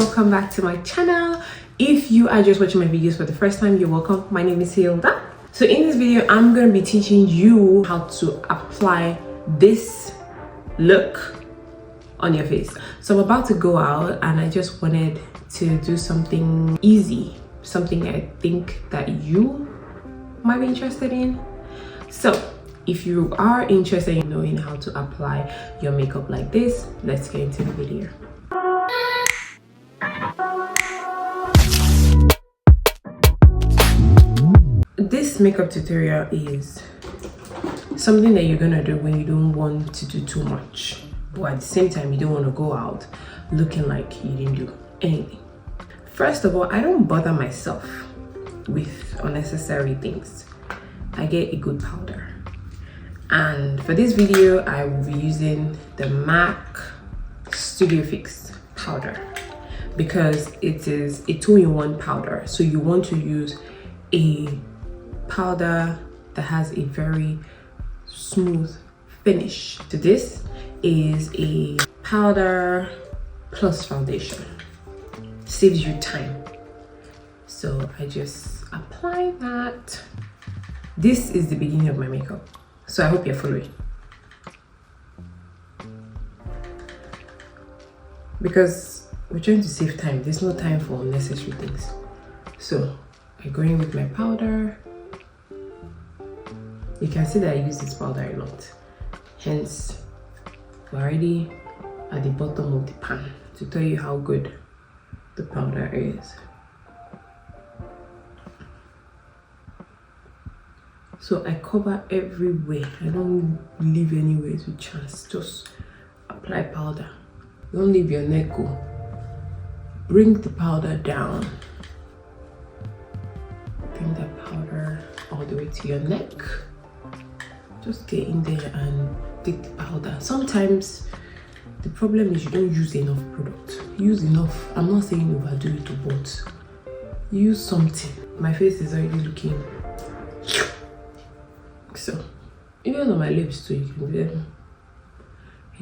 Welcome back to my channel. If you are just watching my videos for the first time, you're welcome. My name is Hilda. So in this video, I'm going to be teaching you how to apply this look on your face. So I'm about to go out and I just wanted to do something easy, something I think that you might be interested in. So if you are interested in knowing how to apply your makeup like this, let's get into the video. This makeup tutorial is something that you're gonna do when you don't want to do too much, but at the same time you don't want to go out looking like you didn't do anything. First of all, I don't bother myself with unnecessary things. I get a good powder, and for this video I will be using the MAC Studio Fix powder because it is a 2-in-1 powder. So you want to use a powder that has a very smooth finish. So this is a powder plus foundation. Saves you time. So I just apply that. This is the beginning of my makeup, so I hope you're following, because we're trying to save time. There's no time for unnecessary things. So I go in with my powder. You can see that I use this powder a lot, hence we're already at the bottom of the pan to tell you how good the powder is. So I cover everywhere. I don't leave anywhere to chance. Just apply powder. Don't leave your neck go. Bring the powder down. Bring that powder all the way to your neck. Just get in there and take the powder. Sometimes the problem is you don't use enough product. Use enough. I'm not saying overdo it, but use something. My face is already looking so. Even on my lips too, you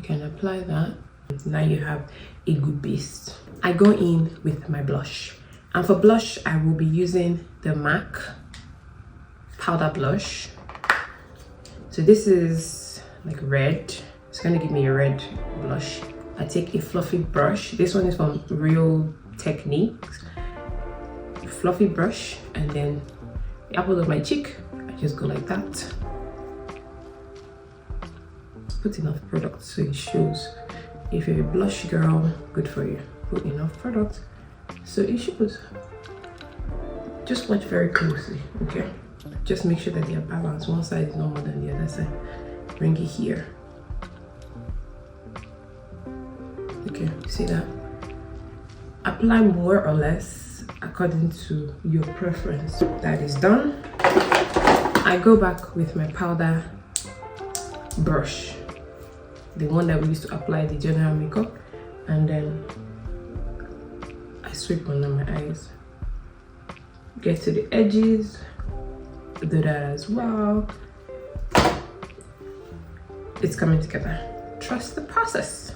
can apply that. Now you have a good base. I go in with my blush, and for blush I will be using the MAC powder blush. So this is like red. It's gonna give me a red blush. I take a fluffy brush. This one is from Real Techniques. Fluffy brush, and then the apple of my cheek, I just go like that. Put enough product so it shows. If you're a blush girl, good for you. Put enough product so it shows. Just watch very closely, okay? Just make sure that they are balanced. One side is no more than the other side. Bring it here. Okay, see that? Apply more or less according to your preference. That is done. I go back with my powder brush, the one that we used to apply the general makeup, and then I sweep under my eyes. Get to the edges. Do that as well. It's coming together. Trust the process.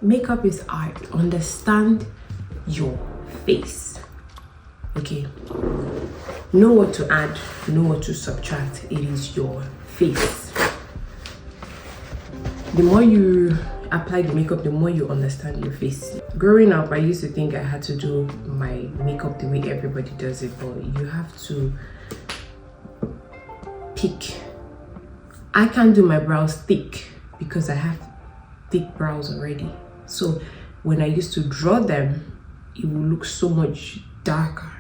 Makeup is art. Understand your face. Okay. Know what to add, know what to subtract. It is your face. The more you apply the makeup, the more you understand your face. Growing up, I used to think I had to do my makeup the way everybody does it, but you have to pick. I can't do my brows thick because I have thick brows already. So when I used to draw them, it would look so much darker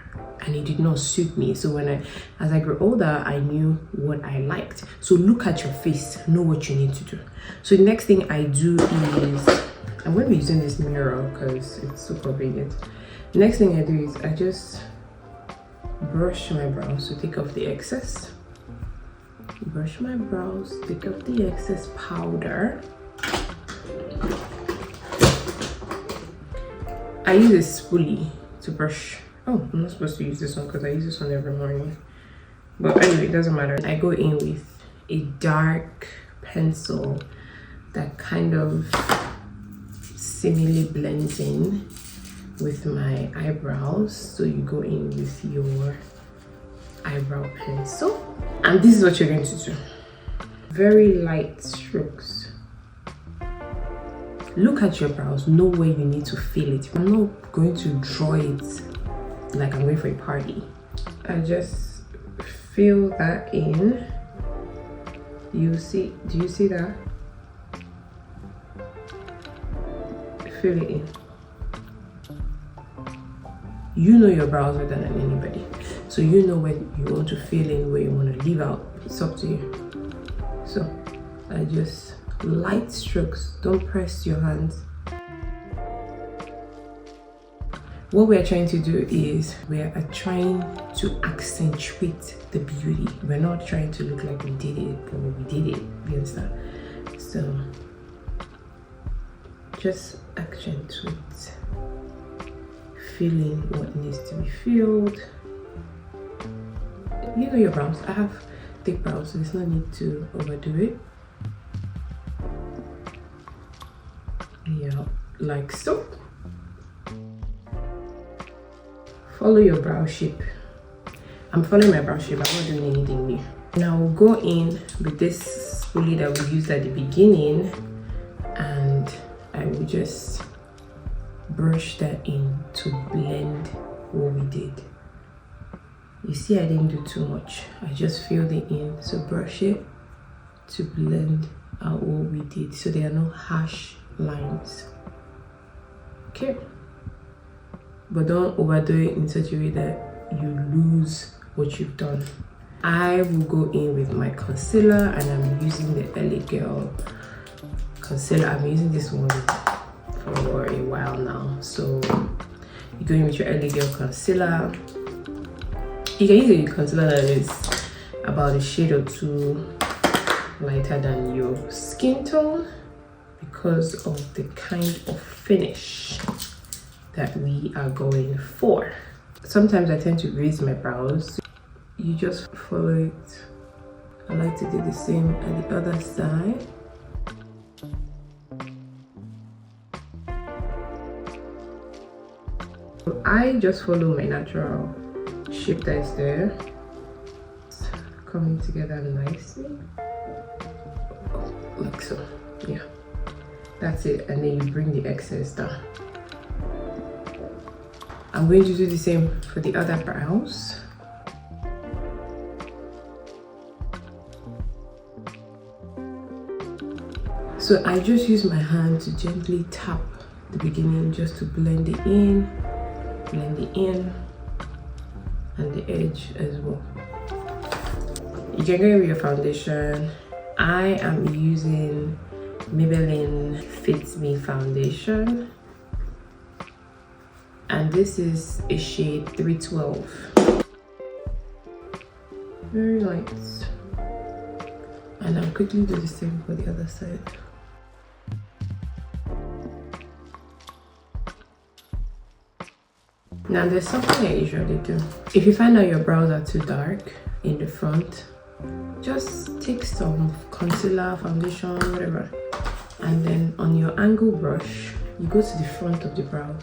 and it did not suit me. So as I grew older, I knew what I liked. So look at your face, know what you need to do. So the next thing I do is, I'm going to be using this mirror because it's so convenient. The next thing I do is I just brush my brows to take off the excess. Brush my brows, take off the excess powder. I use a spoolie to brush. Oh, I'm not supposed to use this one because I use this one every morning. But anyway, it doesn't matter. I go in with a dark pencil that kind of similarly blends in with my eyebrows. So you go in with your eyebrow pencil, and this is what you're going to do. Very light strokes. Look at your brows, know where you need to fill it. I'm not going to draw it like I'm going for a party. I just fill that in. You see, do you see that? Fill it in. You know your brows better than anybody, so you know where you want to fill in, where you want to leave out. It's up to you. So I just light strokes, don't press your hands. What we are trying to do is we are trying to accentuate the beauty. We're not trying to look like we did it, but we did it. You understand? So just accentuate, filling what needs to be filled. You know your brows. I have thick brows, so there's no need to overdo it. Yeah, like so. Follow your brow shape. I'm following my brow shape. I'm not doing anything new. Now we'll go in with this spoolie that we used at the beginning, and I will just brush that in to blend what we did. You see, I didn't do too much. I just filled it in. So brush it to blend out what we did, so there are no harsh lines. Okay, but don't overdo it in such a way that you lose what you've done. I will go in with my concealer, and I'm using the LA Girl concealer. I'm using this one for a while now. So you go in with your LA Girl concealer. You can use a concealer that is about a shade or two lighter than your skin tone, because of the kind of finish that we are going for. Sometimes I tend to raise my brows. You just follow it. I like to do the same at the other side. So I just follow my natural shape that is there. It's coming together nicely. Like so. Yeah. That's it, and then you bring the excess down. I'm going to do the same for the other brows. So I just use my hand to gently tap the beginning, just to blend it in, and the edge as well. You can go with your foundation. I am using Maybelline Fits Me foundation, and this is a shade 312. Very light. And I'll quickly do the same for the other side. Now there's something I usually do. If you find out your brows are too dark in the front, just take some concealer, foundation, whatever, and then on your angle brush, you go to the front of the brow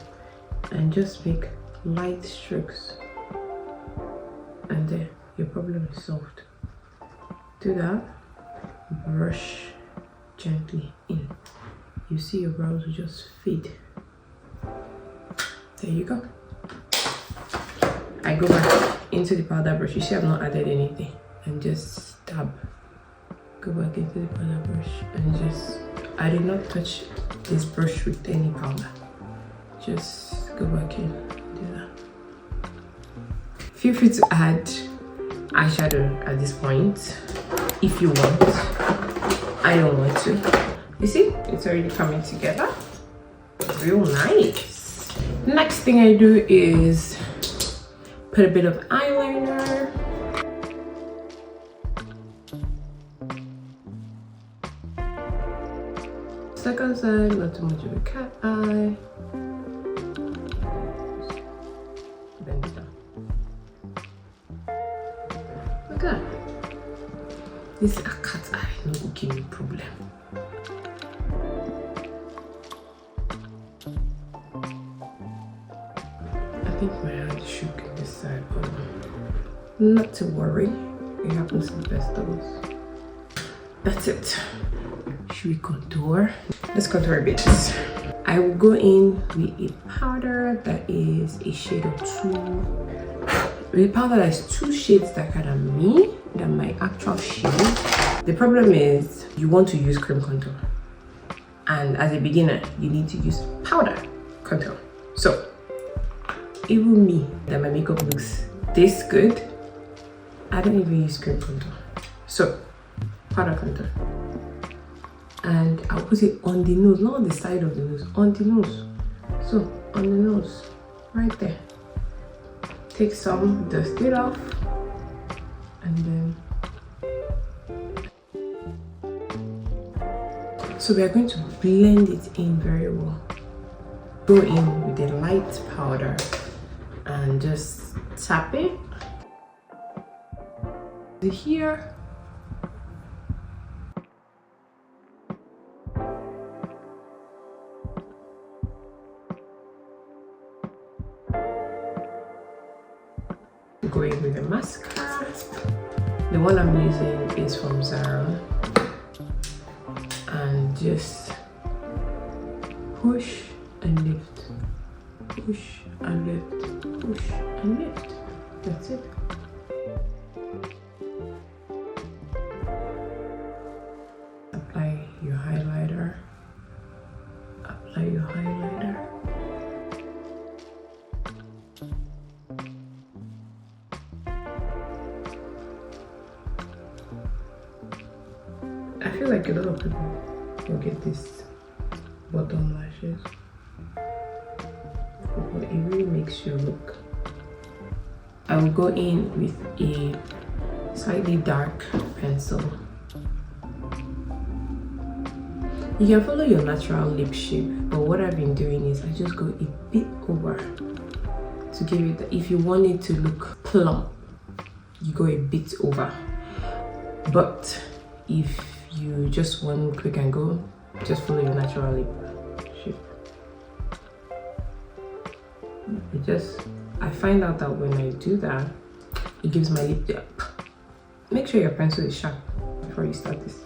and just make light strokes, and there, your problem is solved. Do that, brush gently in. You see your brows will just fade. There you go. I go back into the powder brush. You see I've not added anything, and just stab. Go back into the powder brush and just, I did not touch this brush with any powder. Just go back in, do that. Feel free to add eyeshadow at this point if you want. I don't want to. You see, it's already coming together. Real nice. Next thing I do is put a bit of eyeliner. Second side, not too much of a cat eye. Bend it down. Look at that. This is a cat eye, no go give me problem. think my hand shook in this side, but not to worry. It happens to the best of us. That's it. Should we contour? Let's contour a bit. I will go in with a powder that is a shade of 2. With a powder that is 2 shades darker than me, than my actual shade. The problem is you want to use cream contour. And as a beginner, you need to use powder contour. So, even me, that my makeup looks this good, I don't even use cream contour. So, powder contour. And I'll put it on the nose, not on the side of the nose, on the nose. So, on the nose, right there. Take some, dust it off, and then. So we are going to blend it in very well. Go in with a light powder and just tap it. Here. Go in with a mascara. The one I'm using is from Zara. And just push and lift. Push and lift. Push and lift. That's it. Apply your highlighter. Apply your highlighter. I feel like a lot of people will get this bottom lashes, but it really makes you look. I will go in with a slightly dark pencil. You can follow your natural lip shape, but what I've been doing is I just go a bit over to give it. If you want it to look plump, you go a bit over. But if you just want quick and go, just follow your natural lip shape. I find out that when I do that, it gives my lip depth. Make sure your pencil is sharp before you start this.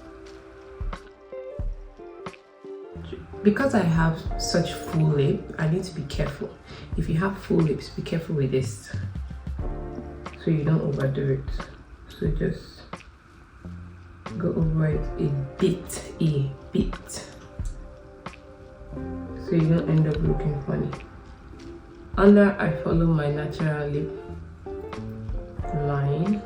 Because I have such full lip, I need to be careful. If you have full lips, be careful with this, so you don't overdo it. So just go over it a bit, so you don't end up looking funny. Under, I follow my natural lip line.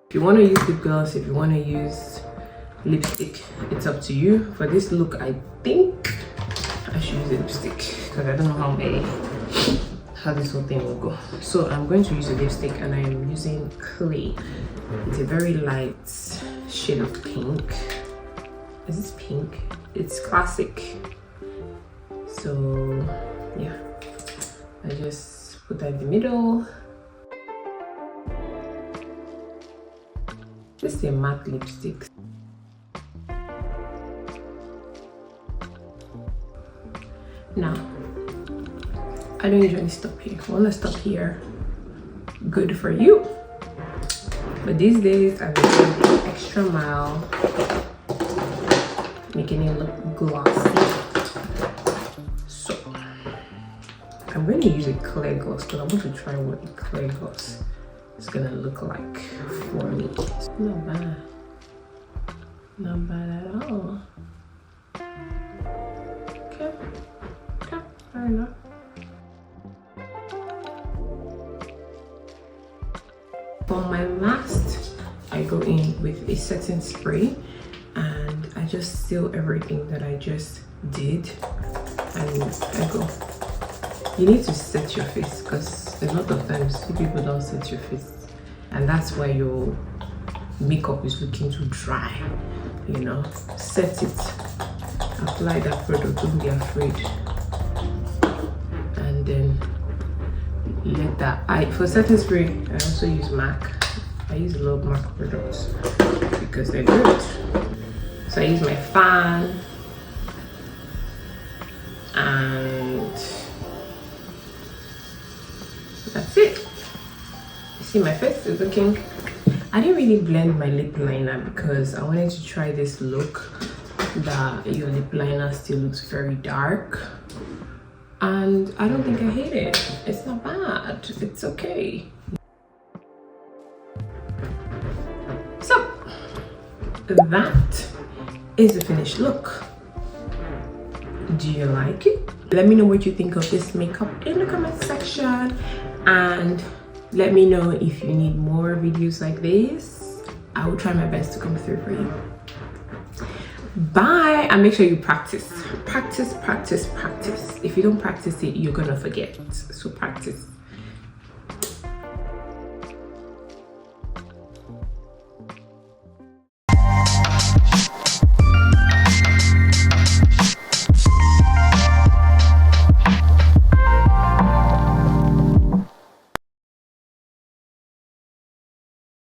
If you want to use lip gloss, if you want to use lipstick, it's up to you. For this look, I think I should use a lipstick because I don't know how this whole thing will go. So I'm going to use a lipstick and I'm using Clay. It's a very light shade of pink. Is this pink? It's classic. So yeah, I just put that in the middle. This is a matte lipstick. Now, I don't usually stop here. I want to stop here. Good for you. But these days, I've been going the extra mile, making it look glossy. So, I'm going to use a clear gloss because I want to try what a clear gloss is going to look like for me. It's not bad. Not bad at all. Okay. Okay, fair enough. For my last, I go in with a setting spray and I just seal everything that I just did, and I go. You need to set your face because a lot of times people don't set your face, and that's why your makeup is looking too dry. You know, set it, apply that product, don't be afraid. that for setting spray, I also use MAC. I use a lot of MAC products because they're good. So I use my fan, and that's it. You see my face is looking. I didn't really blend my lip liner because I wanted to try this look that your lip liner still looks very dark, and I don't think I hate it. It's not bad. It's okay. So that is the finished look. Do you like it? Let me know what you think of this makeup in the comment section, and let me know if you need more videos like this. I will try my best to come through for you. Bye, and make sure you practice. Practice. If you don't practice it, you're gonna forget. So practice.